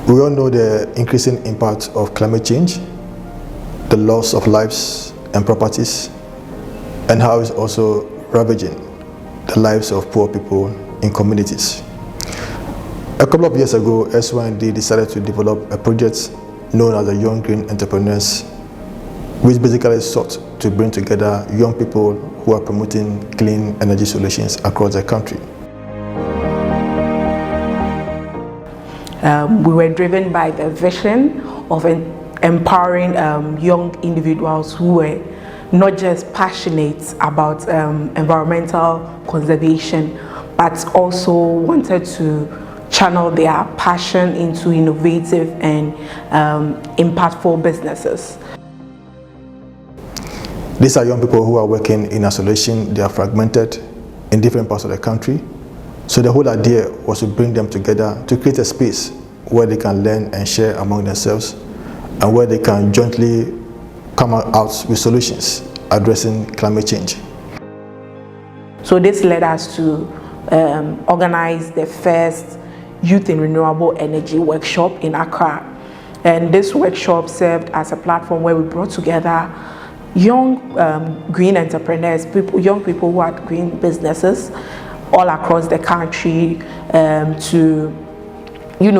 We all know the increasing impact of climate change, the loss of lives and properties, and how it's also ravaging the lives of poor people in communities. A couple of years ago, SYND decided to develop a project known as the Young Green Entrepreneurs, which basically sought to bring together young people who are promoting clean energy solutions across the country. We were driven by the vision of empowering young individuals who were not just passionate about environmental conservation, but also wanted to channel their passion into innovative and impactful businesses. These are young people who are working in isolation. They are fragmented in different parts of the country. So the whole idea was to bring them together to create a space where they can learn and share among themselves, and where they can jointly come out with solutions addressing climate change. So this led us to organize the first Youth in Renewable Energy workshop in Accra. And this workshop served as a platform where we brought together young green entrepreneurs, young people who had green businesses all across the country to,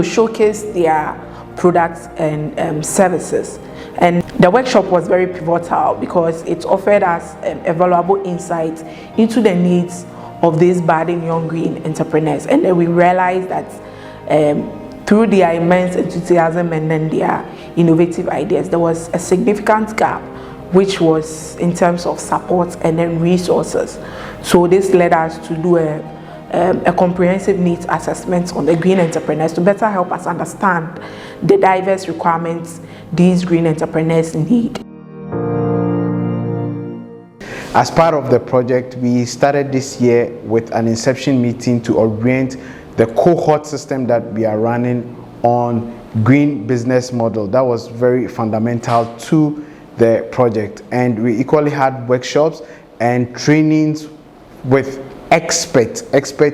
showcase their products and services. And the workshop was very pivotal because it offered us a valuable insight into the needs of these budding young green entrepreneurs. And then we realized that through their immense enthusiasm and then their innovative ideas, there was a significant gap, which was in terms of support and then resources. So this led us to do a comprehensive needs assessment on the green entrepreneurs to better help us understand the diverse requirements these green entrepreneurs need. As part of the project, we started this year with an inception meeting to orient the cohort system that we are running on green business model. That was very fundamental to the project, and we equally had workshops and trainings with experts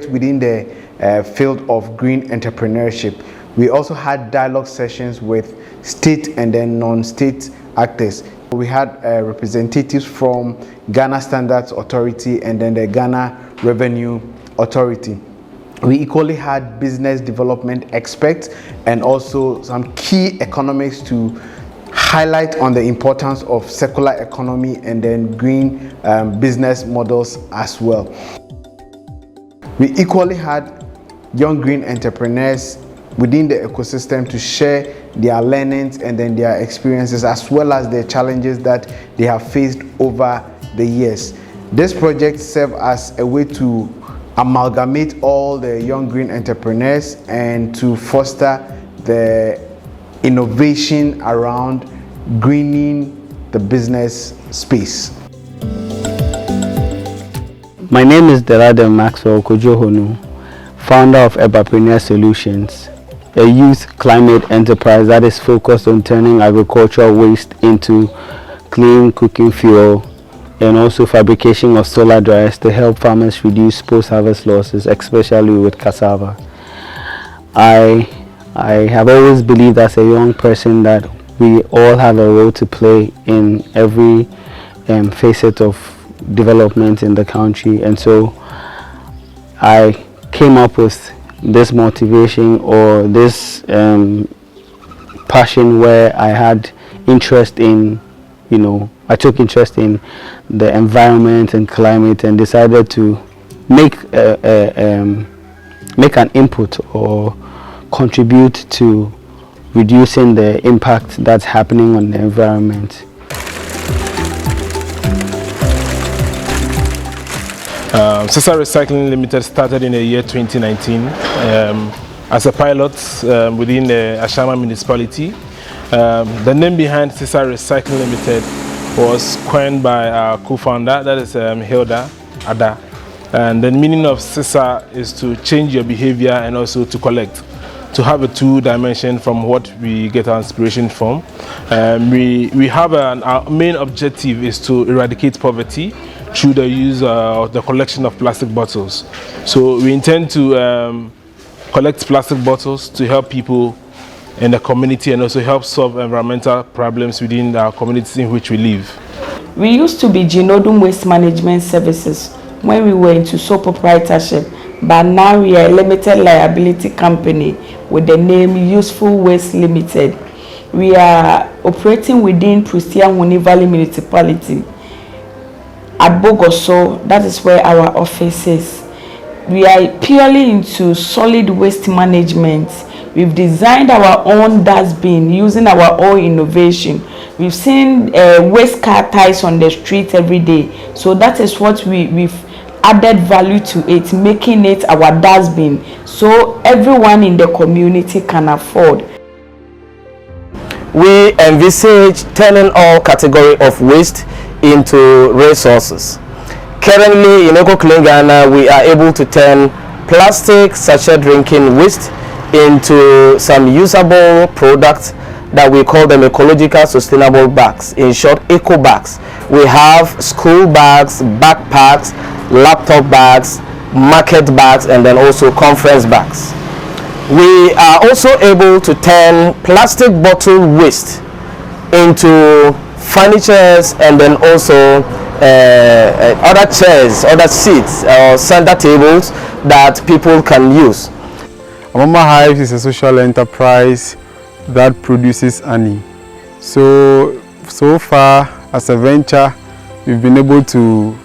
within the field of green entrepreneurship. We also had dialogue sessions with state and then non-state actors. We had representatives from Ghana Standards Authority and then the Ghana Revenue Authority. We equally had business development experts and also some key economists to highlight on the importance of circular economy and then green business models as well. We equally had young green entrepreneurs within the ecosystem to share their learnings and then their experiences, as well as the challenges that they have faced over the years. This project served as a way to amalgamate all the young green entrepreneurs and to foster the innovation around greening the business space. My name is Delade Maxwell Kojohonu, founder of Ebapreneur Solutions, a youth climate enterprise that is focused on turning agricultural waste into clean cooking fuel and also fabrication of solar dryers to help farmers reduce post-harvest losses, especially with cassava. I have always believed as a young person that we all have a role to play in every facet of development in the country, and so I came up with this motivation or this passion where I had interest in, I took interest in the environment and climate and decided to make an input or contribute to reducing the impact that's happening on the environment. Sisa Recycling Limited started in the year 2019 as a pilot within the Ashama municipality. The name behind Sisa Recycling Limited was coined by our co-founder, that is Hilda Ada. And the meaning of Sisa is to change your behavior and also to collect, to have a two-dimension from what we get our inspiration from. We have our main objective is to eradicate poverty through the use of the collection of plastic bottles. So we intend to collect plastic bottles to help people in the community and also help solve environmental problems within our communities in which we live. We used to be Genodum Waste Management Services when we were into sole proprietorship, but now we are a limited liability company with the name Useful Waste Limited. We are operating within Pristia Huni Valley Municipality. At Bogoso, that is where our office is. We are purely into solid waste management. We've designed our own dustbin using our own innovation. We've seen waste car ties on the street every day. So that is what we've added value to it, making it our dustbin, so everyone in the community can afford. We envisage turning all category of waste into resources. Currently in EcoClean Ghana, we are able to turn plastic sachet drinking waste into some usable products that we call them ecological sustainable bags, in short eco bags. We have school bags, backpacks, laptop bags, market bags, and then also conference bags. We are also able to turn plastic bottle waste into furnitures and then also other chairs, other seats or center tables that people can use. Mama Hives is a social enterprise that produces honey. So far as a venture, we've been able to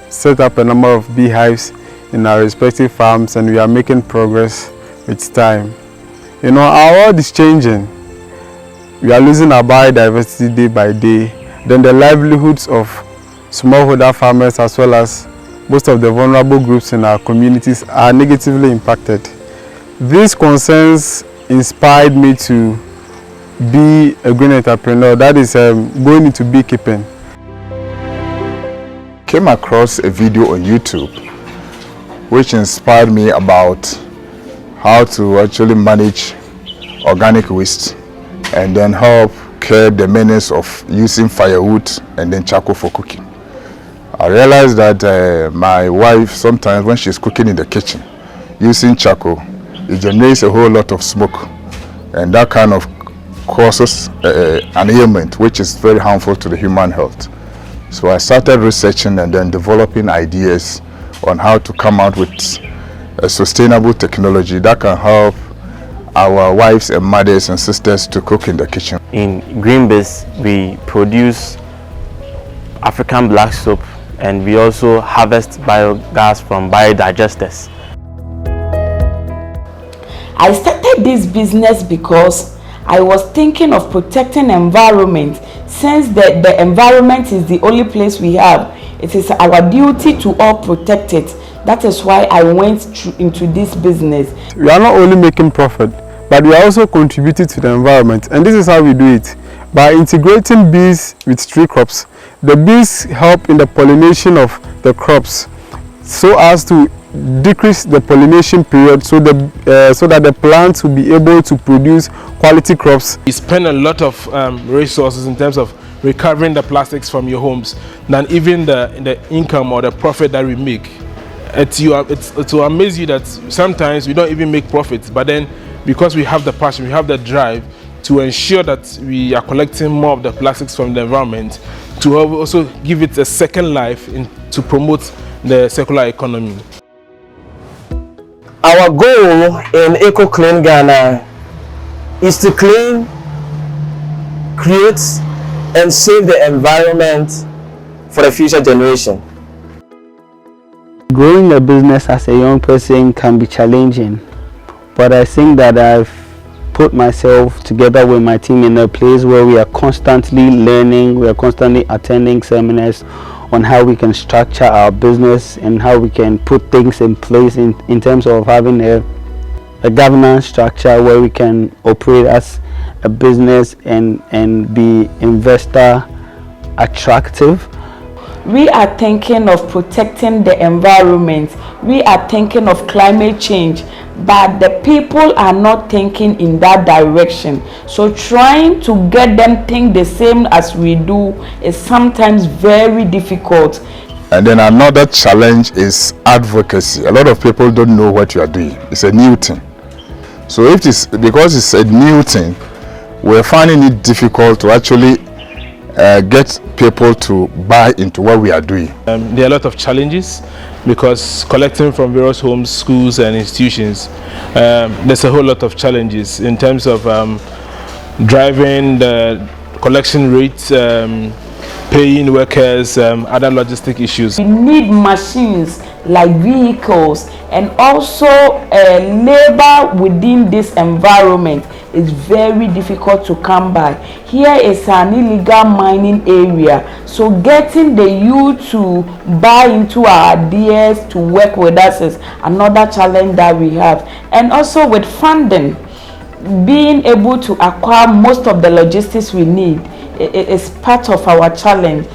set up a number of beehives in our respective farms, and we are making progress with time. You know, our world is changing. We are losing our biodiversity day by day. Then the livelihoods of smallholder farmers as well as most of the vulnerable groups in our communities are negatively impacted. These concerns inspired me to be a green entrepreneur, that is going into beekeeping. Came across a video on YouTube which inspired me about how to actually manage organic waste and then help curb the menace of using firewood and then charcoal for cooking. I realized that my wife, sometimes when she's cooking in the kitchen using charcoal, it generates a whole lot of smoke, and that kind of causes an ailment which is very harmful to the human health. So I started researching and then developing ideas on how to come out with a sustainable technology that can help our wives and mothers and sisters to cook in the kitchen. In Greenbiz, we produce African black soap, and we also harvest biogas from biodigesters. I started this business because I was thinking of protecting the environment. Since the environment is the only place we have, it is our duty to all protect it. That is why I went into this business. We are not only making profit, but we are also contributing to the environment, and this is how we do it. By integrating bees with tree crops, the bees help in the pollination of the crops so as to decrease the pollination period, so that the plants will be able to produce quality crops. We spend a lot of resources in terms of recovering the plastics from your homes than even the income or the profit that we make. It will amaze you that sometimes we don't even make profits, but then because we have the passion, we have the drive to ensure that we are collecting more of the plastics from the environment, to also give it a second life to promote the circular economy. Our goal in EcoClean Ghana is to clean, create, and save the environment for the future generation. Growing a business as a young person can be challenging, but I think that I've put myself together with my team in a place where we are constantly learning, we are constantly attending seminars on how we can structure our business and how we can put things in place in terms of having a governance structure where we can operate as a business and be investor attractive. We are thinking of protecting the environment. We are thinking of climate change, but the people are not thinking in that direction. So trying to get them think the same as we do is sometimes very difficult. And then another challenge is advocacy. A lot of people don't know what you are doing. It's a new thing. So if it's because it's a new thing, we're finding it difficult to actually get people to buy into what we are doing. There are a lot of challenges because collecting from various homes, schools and institutions, there's a whole lot of challenges in terms of driving the collection rates, paying workers, other logistic issues. We need machines like vehicles, and also labor within this environment is very difficult to come by. Here is an illegal mining area, so getting the youth to buy into our ideas to work with us is another challenge that we have. And also with funding, being able to acquire most of the logistics we need is part of our challenge.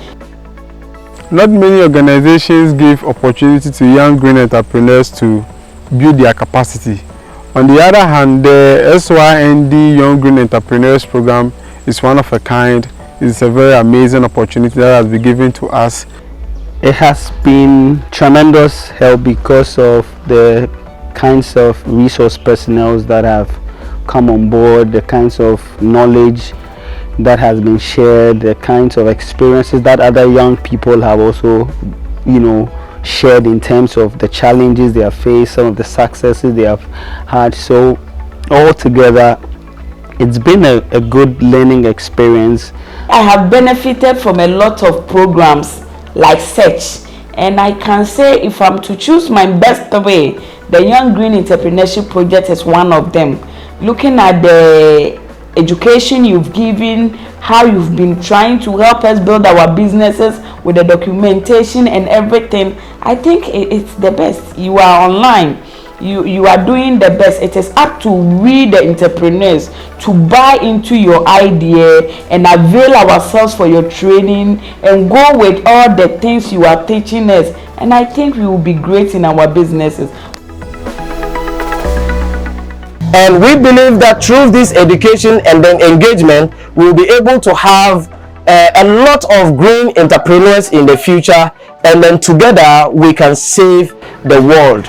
Not many organizations give opportunity to young green entrepreneurs to build their capacity. On the other hand, the SYND Young Green Entrepreneurs Program is one of a kind. It's a very amazing opportunity that has been given to us. It has been tremendous help because of the kinds of resource personnel that have come on board, the kinds of knowledge that has been shared, the kinds of experiences that other young people have also, shared in terms of the challenges they have faced, some of the successes they have had. So altogether, it's been a good learning experience. I have benefited from a lot of programs like Search, and I can say if I'm to choose my best way, the Young Green Entrepreneurship Project is one of them. Looking at the education you've given, how you've been trying to help us build our businesses with the documentation and everything, I think it's the best. You are online, you are doing the best. It is up to we the entrepreneurs to buy into your idea and avail ourselves for your training and go with all the things you are teaching us, and I think we will be great in our businesses. And we believe that through this education and then engagement, we'll be able to have a lot of green entrepreneurs in the future, and then together we can save the world.